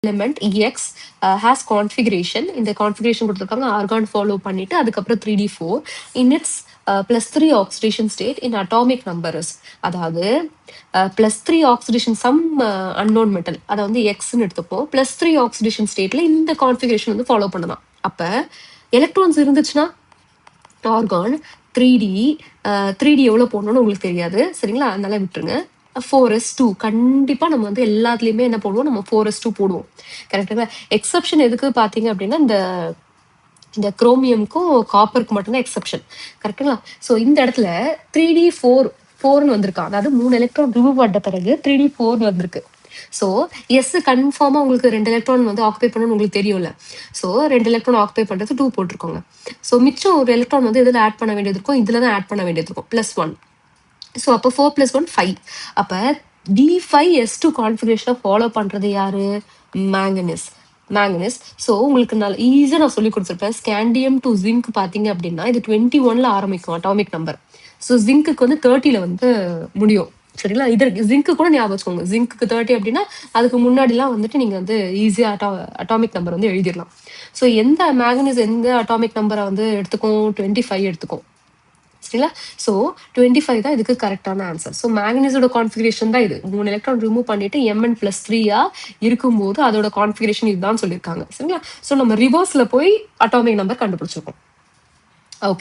Element X has configuration, இந்த configuration கொடுத்துருக்காங்க, argon follow பண்ணிட்டு அதுக்கப்புறம் 3d4 in it's +3 oxidation state in atomic numbers. அதாவது +3 ஆக்சிடேஷன் சம் அன்னோன் மெட்டல், அதை வந்து எக்ஸ்ன்னு எடுத்துப்போம். +3 ஆக்சிடேஷன் ஸ்டேட்ல இந்த கான்ஃபிகரேஷன் வந்து ஃபாலோ பண்ணலாம். அப்ப எலக்ட்ரான்ஸ் இருந்துச்சுன்னா ஆர்கான் 3D எவ்வளவு போடணும்னு உங்களுக்கு தெரியாது, சரிங்களா? அதனால விட்டுருங்க. 4s2 கண்டிப்பா நம்ம வந்து எல்லாத்துலயுமே என்ன போடுவோம், நம்ம 4s2 போடுவோம். கரெக்டுங்களா? எக்ஸப்ஷன் எதுக்கு பாத்தீங்க அப்படின்னா இந்த குரோமியம்க்கும் காப்பருக்கு மட்டும்தான் எக்ஸப்ஷன். கரெக்டுங்களா? ஸோ இந்த இடத்துல 3d4 வந்திருக்கான். அதாவது 3 எலக்ட்ரான் ரிமூவ் பண்ண பிறகு 3d4 வந்திருக்கு. ஸோ எஸ் கன்ஃபார்மா உங்களுக்கு 2 எலக்ட்ரான் வந்து ஆக்குபை பண்ணணும்னு உங்களுக்கு தெரியும்ல. ஸோ 2 எலக்ட்ரான் ஆக்குபை பண்றது 2 போட்டிருக்கோங்க. ஸோ மிச்சம் ஒரு எலக்ட்ரான் வந்து இதுல ஆட் பண்ண வேண்டியது இருக்கும், இதுல தான் ஆட் பண்ண வேண்டியது இருக்கும், +1. ஸோ அப்போ 4 + 1 5. அப்ப D5s2 கான்ஃபிகரேஷனை ஃபாலோ பண்றது யாரு? மேங்கனீஸ். ஸோ உங்களுக்கு நல்ல ஈஸியா நான் சொல்லி கொடுத்துருப்பேன். ஸ்கேண்டியம் டு ஜிங்க் பாத்தீங்க அப்படின்னா இது 21ல ஆரம்பிக்கும் அட்டாமிக் நம்பர். ஸோ ஜிங்க்கு வந்து 30ல வந்து முடியும், சரிங்களா? இதற்கு ஜிங்க்கு கூட ஞாபகம் வச்சுக்கோங்க. ஜிங்க்கு 30 அப்படின்னா அதுக்கு முன்னாடிலாம் வந்துட்டு நீங்க வந்து ஈஸியா அட்டாமிக் நம்பர் வந்து எழுதிடலாம். ஸோ எந்த மேங்கனீஸ் எந்த அட்டாமிக் நம்பரை வந்து எடுத்துக்கும்? 25 எடுத்துக்கும், சரிங்களா? ஸோ 25 தான் இதுக்கு கரெக்டான ஆன்சர். ஸோ மேங்கனீஸோட கான்ஃபிகரேஷன் தான் இது. 3 எலக்ட்ரான் ரிமூவ் பண்ணிட்டு Mn+3 இருக்கும்போது அதோட கான்ஃபிகரேஷன் இதுதான் சொல்லியிருக்காங்க, சரிங்களா? ஸோ நம்ம ரிவர்ஸ்ல போய் அட்டாமிக் நம்பர் கண்டுபிடிச்சிருக்கோம்.